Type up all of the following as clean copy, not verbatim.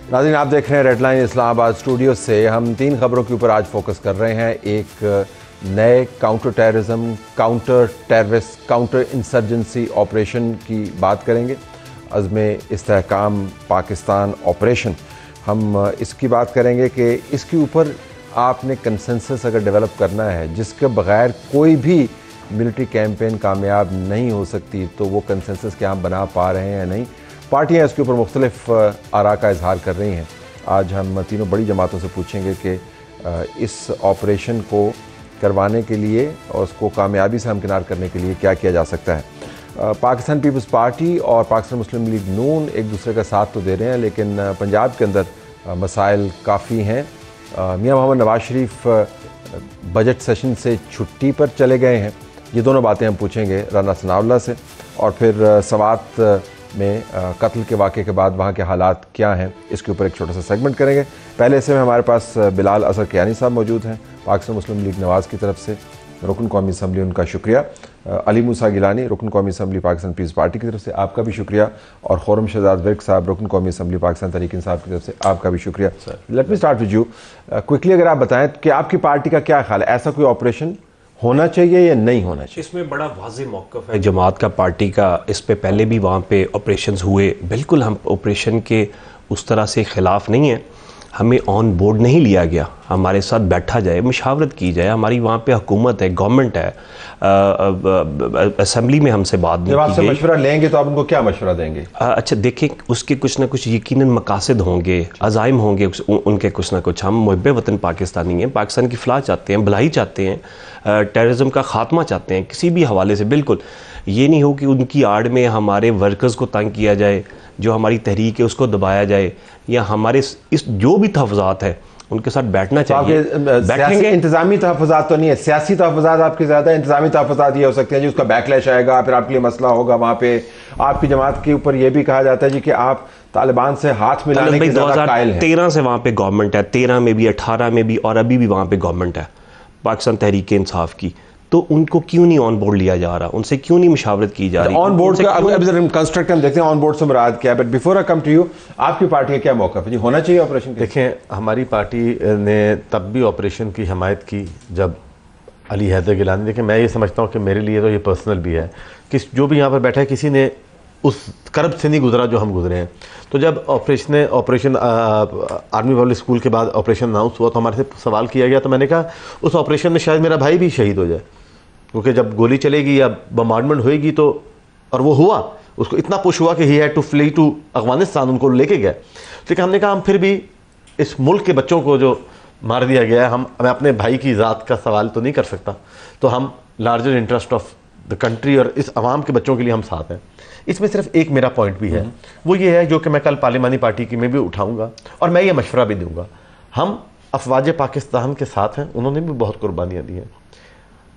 नाज़रीन, आप देख रहे हैं रेड लाइन इस्लामाबाद स्टूडियो से। हम 3 खबरों के ऊपर आज फोकस कर रहे हैं। एक नए counter terrorism, counter terrorist, counter insurgency operation की बात करेंगे, अज़्म इस्तेहकाम पाकिस्तान ऑपरेशन। हम इसकी बात करेंगे कि इसके ऊपर आपने कंसेंसस अगर डेवलप करना है जिसके बग़ैर कोई भी मिलिट्री कैंपेन कामयाब नहीं हो सकती, तो वो कंसेंसस क्या हम बना पा रहे हैं या नहीं। पार्टियां इसके ऊपर मुख्तलिफ आरा का इजहार कर रही हैं। आज हम तीनों बड़ी जमातों से पूछेंगे कि इस ऑपरेशन को करवाने के लिए और उसको कामयाबी से हमकिनार करने के लिए क्या किया जा सकता है। पाकिस्तान पीपल्स पार्टी और पाकिस्तान मुस्लिम लीग नून एक दूसरे का साथ तो दे रहे हैं, लेकिन पंजाब के अंदर मसाइल काफ़ी हैं। मियां मोहम्मद नवाज शरीफ बजट सेशन से छुट्टी पर चले गए हैं। ये दोनों बातें हम पूछेंगे राना सनाउल्लाह से। और फिर सवात में कत्ल के वाक़े के बाद वहाँ के हालात क्या हैं, इसके ऊपर एक छोटा सा सेगमेंट करेंगे। पहले से हमारे पास बिलाल असर कियानी साहब मौजूद हैं, पाकिस्तान मुस्लिम लीग नवाज़ की तरफ से, रुकन कौमी असम्बली, उनका शुक्रिया। अली मूसा गिलानी, रुकन कौमी असम्बली पाकिस्तान पीपल्स पार्टी की तरफ से, आपका भी शुक्रिया। और खुर्रम शहजाद विर्क साहब, रुकन कौमी असम्बली पाकिस्तान तहरीक इंसाफ की तरफ से, आपका भी शुक्रिया। Let me start with you. Quickly अगर आप बताएं कि आपकी पार्टी का क्या ख्याल है, ऐसा कोई ऑपरेशन होना चाहिए या नहीं होना चाहिए? इसमें बड़ा वाज़ेह मौक़िफ़ है जमात का, पार्टी का। इस पे पहले भी वहाँ पे ऑपरेशंस हुए, बिल्कुल हम ऑपरेशन के उस तरह से ख़िलाफ़ नहीं है। हमें ऑन बोर्ड नहीं लिया गया, हमारे साथ बैठा जाए, मुशावरत की जाए। हमारी वहाँ पे हुकूमत है, गवर्नमेंट है, असम्बली में हमसे बात नहीं की गई। जब आपसे मशवरा लेंगे तो आप उनको क्या मशवरा देंगे? अच्छा देखें, उसके कुछ ना कुछ यकीनन मकासद होंगे, अज़ाइम होंगे उनके कुछ ना कुछ। हम मुहब्बे वतन पाकिस्तानी हैं, पाकिस्तान की फ़लाह चाहते हैं, भलाई चाहते हैं, टेररिज्म का ख़ात्मा चाहते हैं किसी भी हवाले से। बिल्कुल ये नहीं हो कि उनकी आड़ में हमारे वर्कर्स को तंग किया जाए, जो हमारी तहरीक है उसको दबाया जाए, या हमारे इस जो भी तहफ़्फ़ुज़ात है उनके साथ बैठना चाहिए। बैठेंगे। इंतजामी तहफ़्फ़ुज़ात तो नहीं है, सियासी तहफ़्फ़ुज़ात आपके ज़्यादा। इंतजामी तहफ़्फ़ुज़ात ये हो सकते हैं जी उसका बैकलैश आएगा, फिर आपके लिए मसला होगा। वहाँ पे आपकी जमात के ऊपर ये भी कहा जाता है जी कि आप तालिबान से हाथ मिलाने के ज़्यादा कायल हैं। 2013 से वहाँ पे गवर्नमेंट है, 13 में भी, 18 में भी, और अभी भी वहाँ पे गवर्नमेंट है पाकिस्तान तहरीक इंसाफ की। तो उनको क्यों नहीं ऑन बोर्ड लिया जा रहा, उनसे क्यों नहीं मुशावरत की जा रही? ऑन बोर्ड का अभी कंस्ट्रक्ट हम देखते हैं ऑन बोर्ड से मुराद क्या है। But before I come to you, आपकी पार्टी का क्या मौका है जी, होना चाहिए ऑपरेशन? देखें, हमारी पार्टी ने तब भी ऑपरेशन की हमायत की जब अली हैदर गिलानी, देखें मैं ये समझता हूँ कि मेरे लिए तो ये पर्सनल भी है कि जो भी यहाँ पर बैठा है किसी ने उस कर्ब से नहीं गुजरा जो हम गुजरे हैं। तो जब ऑपरेशन आर्मी पब्लिक स्कूल के बाद ऑपरेशन अनाउंस हुआ तो हमारे से सवाल किया गया, तो मैंने कहा उस ऑपरेशन में शायद मेरा भाई भी शहीद हो जाए, क्योंकि जब गोली चलेगी या बम्बार्डमेंट होएगी तो, और वो हुआ, उसको इतना पुश हुआ कि he had to flee to Afghanistan, उनको लेके गए। लेकिन हमने कहा हम फिर भी इस मुल्क के बच्चों को जो मार दिया गया है, मैं अपने भाई की ज़ात का सवाल तो नहीं कर सकता, तो हम larger interest of the country और इस अवाम के बच्चों के लिए हम साथ हैं। इसमें सिर्फ एक मेरा पॉइंट भी है, वो ये है जो कि मैं कल पार्लिमानी पार्टी की में भी उठाऊंगा और मैं ये मशवरा भी दूंगा। हम अफवाज पाकिस्तान के साथ हैं, उन्होंने भी बहुत कुर्बानियाँ दी हैं।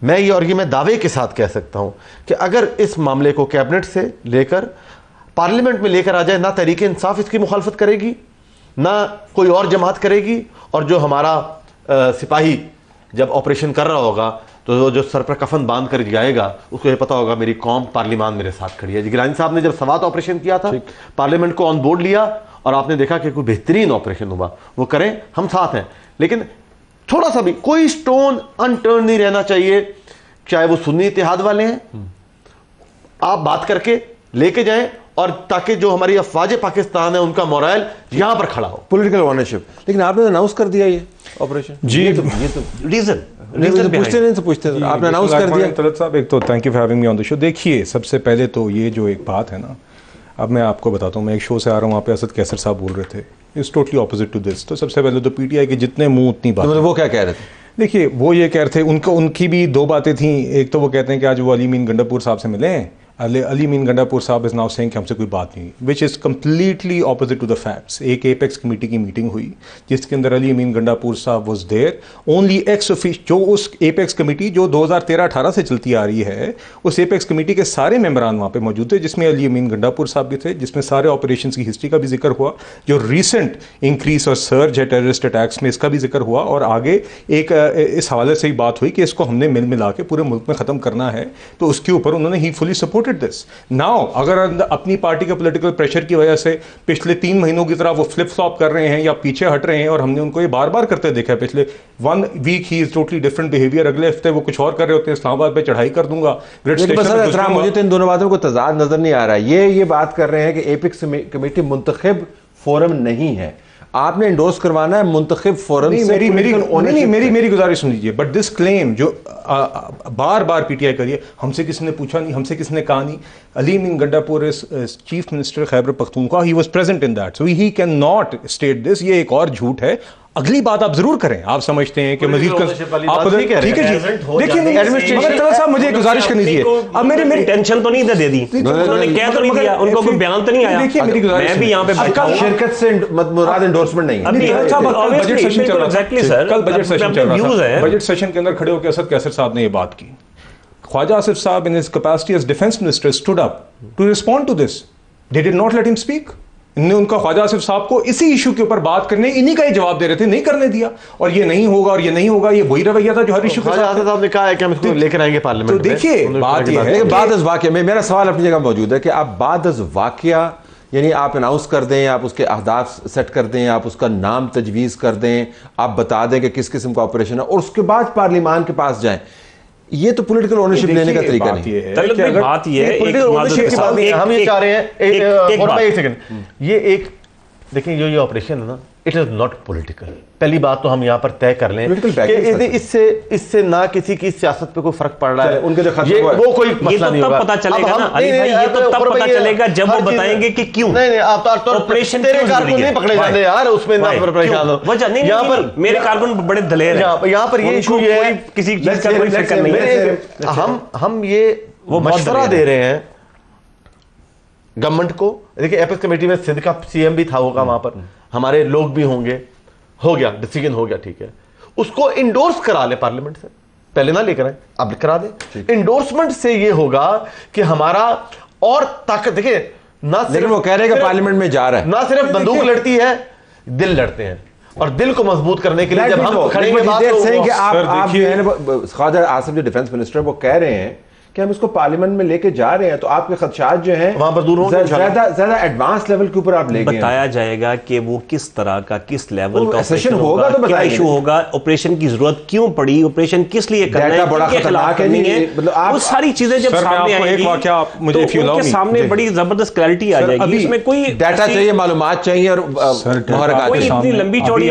मैं ये और ये मैं दावे के साथ कह सकता हूँ कि अगर इस मामले को कैबिनेट से लेकर पार्लियामेंट में लेकर आ जाए, ना तहरीक इंसाफ इसकी मुखालफत करेगी, ना कोई और जमात करेगी, और जो हमारा सिपाही जब ऑपरेशन कर रहा होगा तो जो सर पर कफन बांध कर जाएगा उसको ये पता होगा मेरी कौम पार्लियामान मेरे साथ खड़ी है। गिलानी साहब ने जब सवात ऑपरेशन किया था, पार्लियामेंट को ऑन बोर्ड लिया और आपने देखा कि कोई बेहतरीन ऑपरेशन हुआ। वो करें, हम साथ हैं, लेकिन थोड़ा सा भी कोई स्टोन अनटर्न नहीं रहना चाहिए, चाहे वो सुन्नी इत्तेहाद वाले हैं, आप बात करके लेके जाएं, और ताकि जो हमारी अफवाज पाकिस्तान है उनका मोरल यहां पर खड़ा हो, पॉलिटिकल ओनरशिप। लेकिन आपने अनाउंस कर दिया ये ऑपरेशन जी, ये तो रीजन पूछते आपने अनाउंस कर दिया। तलत साहब, एक तो thank you for having me on the show. देखिए, सबसे पहले तो ये जो एक बात है ना, अब मैं आपको बताता हूँ, मैं एक शो से आ रहा हूँ, वहाँ पे असद कैसर साहब बोल रहे थे, it's totally opposite to this. तो सबसे पहले तो पीटीआई के जितने मुंह उतनी बात, वो क्या कह रहे थे? देखिए, वो ये कह रहे थे, उनकी भी दो बातें थी। एक तो वो कहते हैं कि आज वो अली मीन गंडापुर साहब से मिले हैं, अली मीन गंडापुर साहब इज नाउ सेइंग कि हमसे कोई बात नहीं, which is completely opposite to the facts. एक एपेक्स कमेटी की मीटिंग हुई जिसके अंदर अली मीन गंडापुर साहब was there, only ex office, जो उस एपेक्स कमेटी जो 2013-18 से चलती आ रही है, उस एपेक्स कमेटी के सारे मेंबरान वहाँ पे मौजूद थे, जिसमें अली मीन गंडापुर साहब भी थे, जिसमें सारे ऑपरेशन की हिस्ट्री का भी जिक्र हुआ, जो रिसेंट इंक्रीज और सर्ज है टेररिस्ट अटैक्स में इसका भी जिक्र हुआ, और आगे एक इस हवाले से ही बात हुई कि इसको हमने मिल मिला के पूरे मुल्क में ख़त्म करना है। तो उसके ऊपर उन्होंने ही fully supported at this. Now अगर अपनी पार्टी के पॉलिटिकल प्रेशर की वजह से पिछले 3 महीनों की तरह वो फ्लिप फ्लॉप कर रहे हैं या पीछे हट रहे हैं, और हमने उनको ये बार बार करते देखा है, पिछले 1 वीक ही इज टोटली डिफरेंट बिहेवियर, अगले हफ्ते वो कुछ और कर रहे होते हैं, इस्लामाबाद पे चढ़ाई कर दूंगा, मुझे तो इन दोनों बातों को तजाद नजर नहीं आ रहा है। ये बात कर रहे हैं कि एपिक्स कमेटी मुंतखब फोरम नहीं है, आपने इंडोर्स करवाना है मुंतखब फोरम से। मेरी गुजारिश सुन लीजिए, बट दिस क्लेम जो बार बार पीटीआई करिए, हमसे किसी ने पूछा नहीं, हमसे किसी ने कहा नहीं। Ali Amin Gandapur is chief minister Khyber Pakhtunkhwa, he was present in that, so he can not state this. ये एक और झूठ है। अगली बात आप जरूर करें, आप समझते हैं कि मजीद आप ठीक है जी, देखिए मगर साहब मुझे गुजारिश करनी चाहिए। अब मेरी टेंशन तो नहीं दे दी, उन्होंने क्या तो नहीं दिया, उनको कोई बयान तो नहीं आया। देखिए मेरी गुजारिश, मैं भी यहाँ पे बैठा हूं, शिरकत से मुराद एंडोर्समेंट नहीं है। बजट सेशन चल रहा था, कल बजट सेशन चल रहा था, बजट सेशन के अंदर खड़े होकर असद कैसर साहब ने ये बात की। ख्वाजा आसिफ साहब in his capacity as defence minister stood up to respond to this, they did not let him speak. इन्होंने उनका ख्वाजा आसिफ साहब को इसी इशू के ऊपर बात करने, इन्हीं का ही जवाब दे रहे थे, नहीं करने दिया। और ये नहीं होगा और ये नहीं होगा, ये वही रवैया था जो हर इशू ख्वाजा आसिफ साहब ने कहा है कि हम इसको लेकर आएंगे पार्लियामेंट में। तो देखिए बात ये है, बाद अज़ वाक़या में मेरा सवाल अपनी जगह मौजूद है कि आप बाद अज़ वाक़या यानी आप अनाउंस कर दें, आप उसके अहदाफ सेट कर दें, आप उसका नाम तजवीज़ कर दें, आप बता दें कि किस किस्म का ऑपरेशन है, और उसके बाद पार्लियामान के पास जाएं। ये तो पॉलिटिकल ओनरशिप लेने का तरीका नहीं है। बात ये है, हम ये चाह रहे हैं, एक सेकंड, ये एक देखिए ये ऑपरेशन है ना, इट इज नॉट पॉलिटिकल। पहली बात तो हम यहाँ पर तय कर लें कि इससे ना किसी की सियासत पे कोई फर्क पड़ रहा है, उनके जो ये वो कोई मसला नहीं होगा। पता चलेगा ना अली भाई, ये तो तब पता चलेगा जब वो बताएंगे कि क्यों। नहीं आप ऑपरेशन तेरे कारकुन नहीं पकड़े जाते यार, उसमें ना परेशान हो। वजह नहीं, यहाँ पर मेरे कारकुन बड़े दलेर हैं, यहाँ पर ये इशू ये है, किसी चीज का कोई फिक्र नहीं है। हम ये मशवरा दे रहे हैं गवर्नमेंट को। देखिए एपेक्स कमेटी में सिंध का सीएम भी था, होगा वहां पर, हमारे लोग भी होंगे, हो गया डिसीजन हो गया, ठीक है, उसको इंडोर्स करा ले पार्लियामेंट से, पहले ना लेकर आए, अब करा दे। इंडोर्समेंट से ये होगा कि हमारा और ताकत, देखिए ना लेकिन वो कह रहे हैं कि पार्लियामेंट में जा रहा है, ना सिर्फ बंदूक लड़ती है, दिल लड़ते हैं, और दिल को मजबूत करने के लिए जब हम खड़ेंगे बात तो आप जो है ख्वाजा आसिफ जो डिफेंस मिनिस्टर वो कह रहे हैं कि हम इसको पार्लियामेंट में लेके जा रहे हैं, तो आपके खदशात जो हैं वहां पर दूर होंगे, ज्यादा एडवांस लेवल के ऊपर आप लेके बताया जाएगा कि वो किस तरह का, किस लेवल का सेशन होगा, तो क्या इशू होगा, ऑपरेशन की जरूरत क्यों पड़ी, ऑपरेशन किस लिए करना है, बड़ा खतरनाक है, वो सारी चीजें जब सामने आएंगी तो उनके सामने बड़ी जबरदस्त क्लैरिटी आ जाएगी। इसमें कोई डाटा चाहिए, मालूमात चाहिए, और इतनी लंबी चौड़ी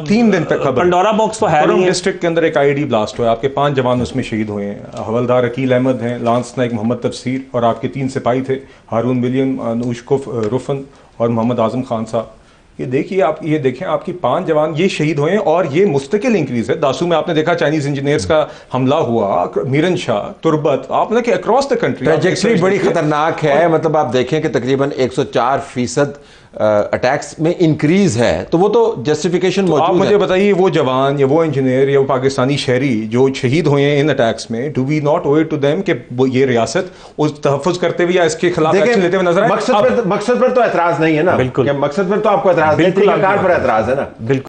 3 दिन तक पंडोरा बॉक्स तो है नहीं। डिस्ट्रिक्ट के अंदर एक आईडी ब्लास्ट हुआ, आपके 5 जवान उसमें शहीद हुए हैं। हवलदार अकील अहमद हैं, लांस नाइक मोहम्मद तफसीर, और आपके 3 सिपाही थे, हारून विलियम, अनुशकुफ रुफन और मोहम्मद आजम खान साहब। ये देखिए आप, ये देखें आपकी 5 जवान ये शहीद हुए हैं, और ये मुस्तकिल इंक्रीज है। दासू में आपने देखा चाइनीज इंजीनियर्स का हमला हुआ, मीरन शाह, तुर्बत, आपने कि अक्रॉस द कंट्री ट्रैजेक्टरी बड़ी खतरनाक है। मतलब आप देखें कि तकरीबन 104% अटैक्स में इंक्रीज है, तो वो तो जस्टिफिकेशन मौजूद है। आप मुझे बताइए, वो जवान या वो इंजीनियर या वो पाकिस्तानी शहरी जो शहीद हुए हैं इन अटैक्स में, do we not owe to them कि ये रियासत उस तहफ़्फ़ुज़ करते हुए या इसके खिलाफ एक्शन लेते हुए नजर आए? मकसद पर तो एतराज नहीं है ना, बिल्कुल, मकसद पर तो आपको एतराज नहीं, तरीकाकार पर एतराज है ना, बिल्कुल।